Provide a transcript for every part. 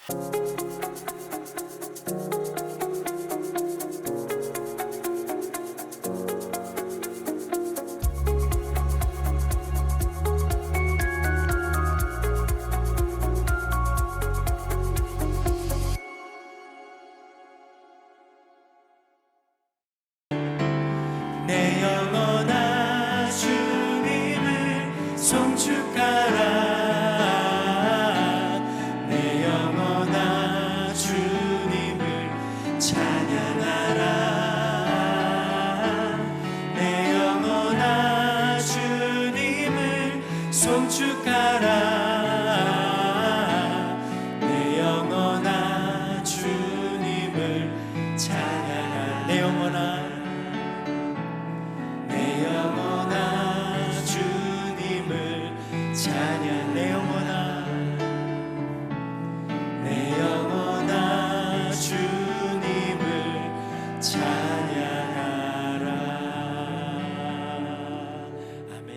내 영혼아 주님을 송축하라. 내 영혼아 주님을 찬양하라. 내 영혼아 주님을 송축하라. 내 영혼아 주님을 찬양하라. 내 영혼아 찬양. 내 영혼아 주님을 찬양하라. 아멘.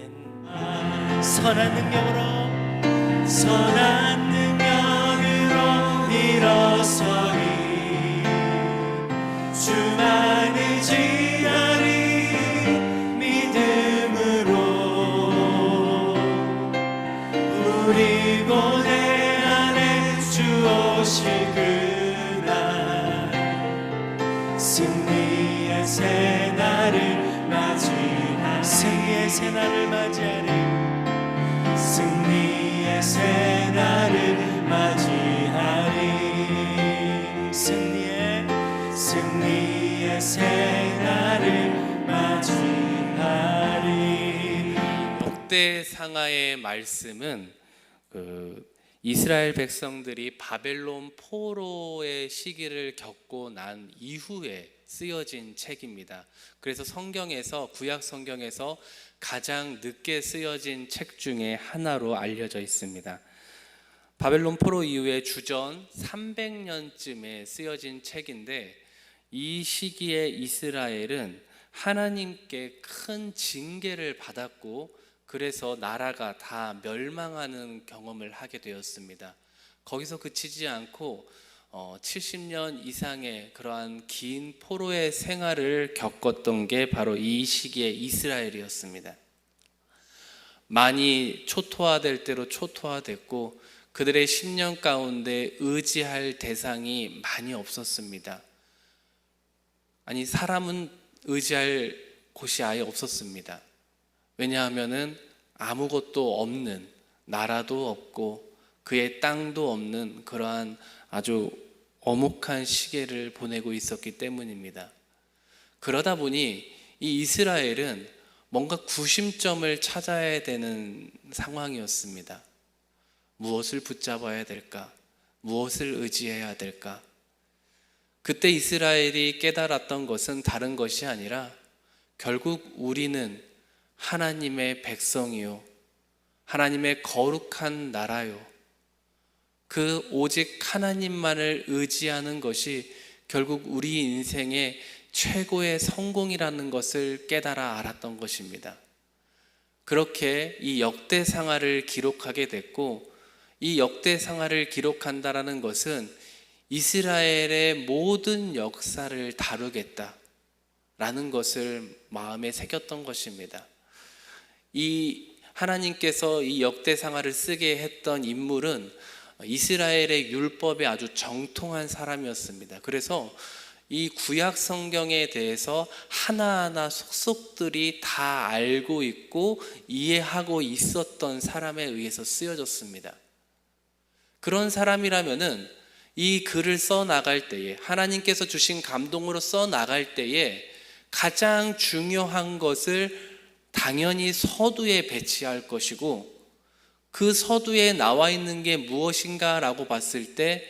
선한 능력으로 일어서리 주만 의지하리. 그리고 내 안에 주 오실 그날 승리의 새날을 맞이하리. 승리의 새날을 맞이하리. 승리의 새날을 맞이하리. 승리의 새날을 맞이하리. 역대상하의 말씀은 이스라엘 백성들이 바벨론 포로의 시기를 겪고 난 이후에 쓰여진 책입니다. 그래서 구약 성경에서 가장 늦게 쓰여진 책 중에 하나로 알려져 있습니다. 바벨론 포로 이후에 주전 300년쯤에 쓰여진 책인데, 이 시기에 이스라엘은 하나님께 큰 징계를 받았고 그래서 나라가 다 멸망하는 경험을 하게 되었습니다. 거기서 그치지 않고 70년 이상의 그러한 긴 포로의 생활을 겪었던 게 바로 이 시기의 이스라엘이었습니다. 많이 초토화될 대로 초토화됐고 그들의 10년 가운데 의지할 대상이 많이 없었습니다. 아니, 사람은 의지할 곳이 아예 없었습니다. 왜냐하면은 아무것도 없는, 나라도 없고 그의 땅도 없는 그러한 아주 엄혹한 시기를 보내고 있었기 때문입니다. 그러다 보니 이 이스라엘은 뭔가 구심점을 찾아야 되는 상황이었습니다. 무엇을 붙잡아야 될까? 무엇을 의지해야 될까? 그때 이스라엘이 깨달았던 것은 다른 것이 아니라 결국 우리는 하나님의 백성이요, 하나님의 거룩한 나라요, 그 오직 하나님만을 의지하는 것이 결국 우리 인생의 최고의 성공이라는 것을 깨달아 알았던 것입니다. 그렇게 이 역대상하를 기록하게 됐고, 이 역대상하를 기록한다라는 것은 이스라엘의 모든 역사를 다루겠다라는 것을 마음에 새겼던 것입니다. 이 하나님께서 이 역대상하를 쓰게 했던 인물은 이스라엘의 율법에 아주 정통한 사람이었습니다. 그래서 이 구약 성경에 대해서 하나하나 속속들이 다 알고 있고 이해하고 있었던 사람에 의해서 쓰여졌습니다. 그런 사람이라면은 이 글을 써 나갈 때에, 하나님께서 주신 감동으로 써 나갈 때에 가장 중요한 것을 당연히 서두에 배치할 것이고, 그 서두에 나와 있는 게 무엇인가 라고 봤을 때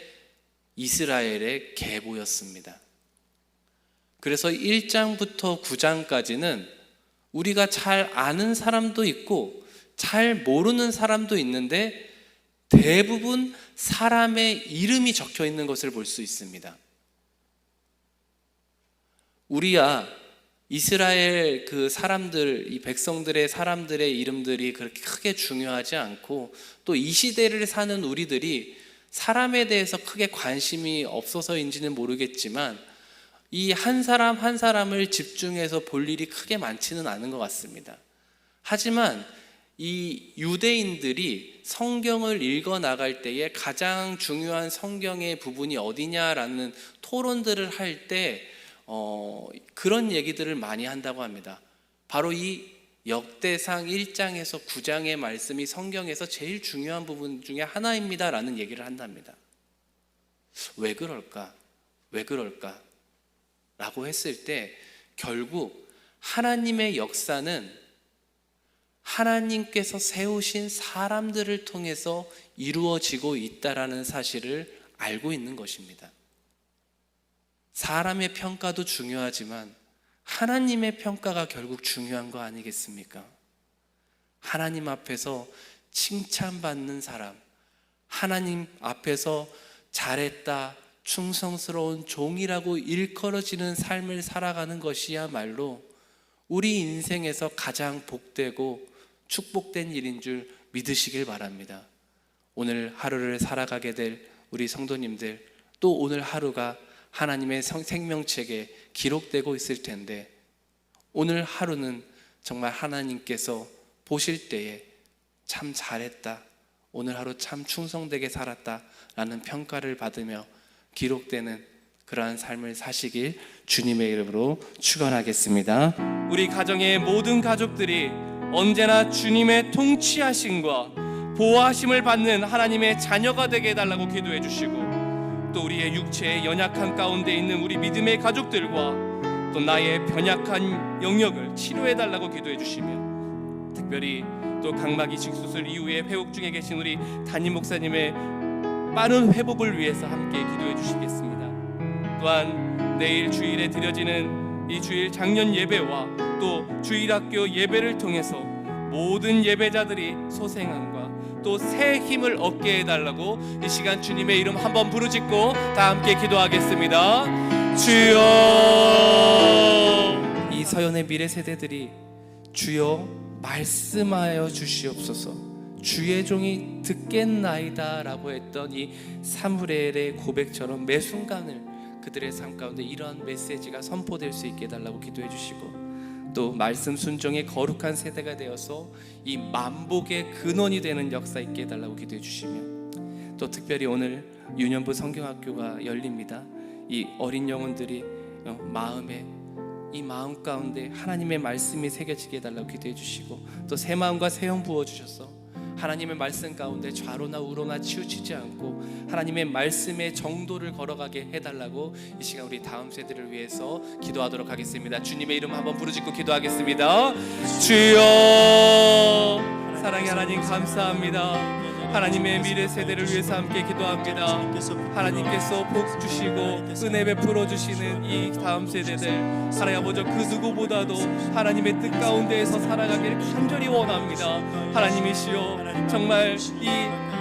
이스라엘의 계보였습니다. 그래서 1장부터 9장까지는 우리가 잘 아는 사람도 있고 잘 모르는 사람도 있는데 대부분 사람의 이름이 적혀 있는 것을 볼 수 있습니다. 우리야 이스라엘 그 사람들, 이 백성들의 사람들의 이름들이 그렇게 크게 중요하지 않고, 또 이 시대를 사는 우리들이 사람에 대해서 크게 관심이 없어서인지는 모르겠지만 이 한 사람 한 사람을 집중해서 볼 일이 크게 많지는 않은 것 같습니다. 하지만 이 유대인들이 성경을 읽어 나갈 때에 가장 중요한 성경의 부분이 어디냐라는 토론들을 할 때 그런 얘기들을 많이 한다고 합니다. 바로 이 역대상 1장에서 9장의 말씀이 성경에서 제일 중요한 부분 중에 하나입니다라는 얘기를 한답니다. 왜 그럴까? 왜 그럴까? 라고 했을 때 결국 하나님의 역사는 하나님께서 세우신 사람들을 통해서 이루어지고 있다라는 사실을 알고 있는 것입니다. 사람의 평가도 중요하지만 하나님의 평가가 결국 중요한 거 아니겠습니까? 하나님 앞에서 칭찬받는 사람, 하나님 앞에서 잘했다, 충성스러운 종이라고 일컬어지는 삶을 살아가는 것이야말로 우리 인생에서 가장 복되고 축복된 일인 줄 믿으시길 바랍니다. 오늘 하루를 살아가게 될 우리 성도님들, 또 오늘 하루가 하나님의 생명책에 기록되고 있을 텐데 오늘 하루는 정말 하나님께서 보실 때에 참 잘했다, 오늘 하루 참 충성되게 살았다 라는 평가를 받으며 기록되는 그러한 삶을 사시길 주님의 이름으로 축원하겠습니다. 우리 가정의 모든 가족들이 언제나 주님의 통치하심과 보호하심을 받는 하나님의 자녀가 되게 해달라고 기도해 주시고, 또 우리의 육체의 연약한 가운데 있는 우리 믿음의 가족들과 또 나의 변약한 영역을 치료해 달라고 기도해 주시며, 특별히 또 각막 이식 수술 이후에 회복 중에 계신 우리 담임 목사님의 빠른 회복을 위해서 함께 기도해 주시겠습니다. 또한 내일 주일에 드려지는 이 주일 장년 예배와 또 주일학교 예배를 통해서 모든 예배자들이 소생함과 또 새 힘을 얻게 해달라고 이 시간 주님의 이름 한번 부르짖고 다 함께 기도하겠습니다. 주여, 이 서연의 미래 세대들이 주여 말씀하여 주시옵소서, 주의 종이 듣겠나이다 라고 했던 이 사무엘의 고백처럼 매 순간을 그들의 삶 가운데 이러한 메시지가 선포될 수 있게 해달라고 기도해 주시고, 또 말씀 순종의 거룩한 세대가 되어서 이 만복의 근원이 되는 역사 있게 해달라고 기도해 주시며, 또 특별히 오늘 유년부 성경학교가 열립니다. 이 어린 영혼들이 마음에 이 마음 가운데 하나님의 말씀이 새겨지게 해달라고 기도해 주시고, 또 새 마음과 새 영 부어주셔서 하나님의 말씀 가운데 좌로나 우로나 치우치지 않고 하나님의 말씀의 정도를 걸어가게 해달라고 이 시간 우리 다음 세대를 위해서 기도하도록 하겠습니다. 주님의 이름 한번 부르짖고 기도하겠습니다. 주여, 사랑의 하나님 감사합니다. 하나님의 미래 세대를 위해서 함께 기도합니다. 하나님께서 복 주시고 은혜 베풀어 주시는 이 다음 세대들, 하나님 아버지 그 누구보다도 하나님의 뜻 가운데에서 살아가길 간절히 원합니다. 하나님이시여, 정말 이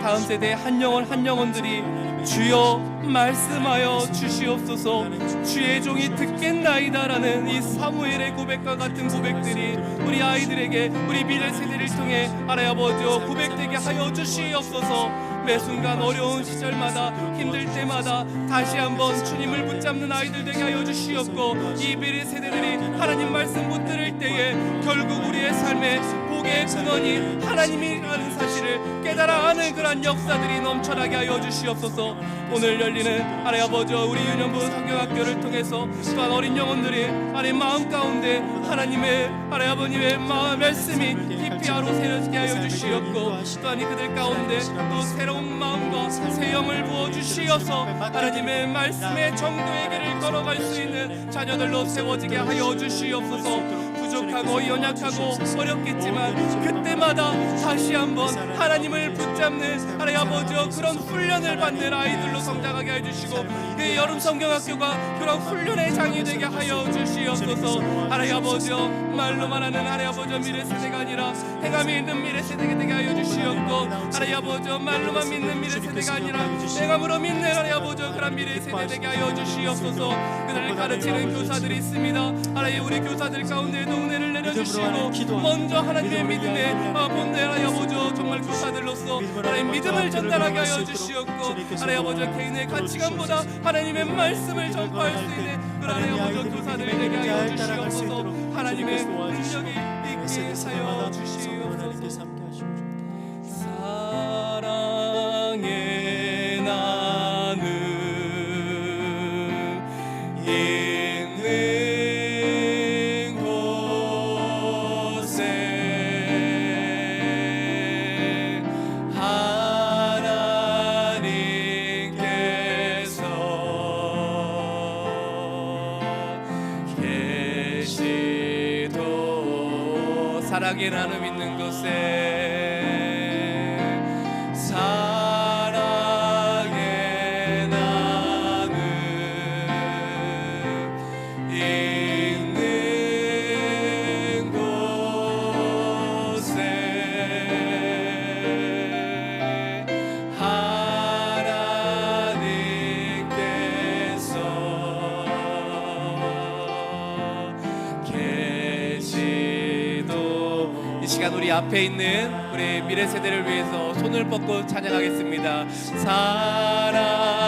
다음 세대의 한 영혼 한 영혼들이 주여 말씀하여 주시옵소서, 주의 종이 듣겠나이다라는 이 사무엘의 고백과 같은 고백들이 우리 아이들에게, 우리 미래 세대를 통해 하나님 아버지 고백되게 하여 주시옵소서. 매 순간 어려운 시절마다 힘들 때마다 다시 한번 주님을 붙잡는 아이들 되게 하여 주시옵고, 이 미래 세대들이 하나님 말씀 못 들을 때에 결국 우리의 삶에 복의 근원이 하나님이라는 사실을 깨달아 아는 그런 역사들이 넘쳐나게 하여 주시옵소서. 오늘 열리는 하나님 아버지 우리 유년부 성경학교를 통해서 또한 어린 영혼들이 하나님 마음 가운데 하나님의 하나님 아버님의 말씀이 깊이 하루 새겨지게 하여 주시옵고, 또한 그들 가운데 또 새로운 마음과 새 영을 부어 주시어서 하나님의 말씀의 정도의 길을 걸어갈 수 있는 자녀들로 세워지게 하여 주시옵소서. 부족하고 연약하고 어렵겠지만 그때마다 다시 한번 하나님을 붙잡는 하나님 아버지 그런 훈련을 받는 아이들로 성장하게 해주시고, 그 여름 성경학교가 그런 훈련의 장이 되게 하여 주시옵소서. 하나님 아버지 말로만 하는 하나님 아버지 미래 세대가 아니라 행함이 있는 미래 세대가 되게 하여 주시옵고, 하나님 아버지 말로만 믿는 미래 세대가 아니라 행함으로 믿는 하나님 아버지 그런 미래 세대 되게 하여 주시옵소서. 그들을 가르치는 교사들이 있습니다. 하나님 우리 교사들 가운데에도 은혜를 내려주시고 먼저 하나님의 믿음에 본대하여 아버지 정말 교사들로서 하나님 믿음을 전달하게 하여 주시옵고 하나님 아버지 개인의 가치관보다 하나님의 말씀을 전파할 수 있는 하나님 아버지 교사들이 되게 하여 주시옵소서. 하나님의 능력이 있게 하여 주시옵소서. 사랑의 나는 있는 곳에 하나님께서 계시도 사랑의 나눔 있는 곳에 사랑의 나눔 있는 곳에 하나님께서 계시도 이 시간 우리 앞에 있는 우리 미래 세대를 위해서 손을 뻗고 찬양하겠습니다. 사랑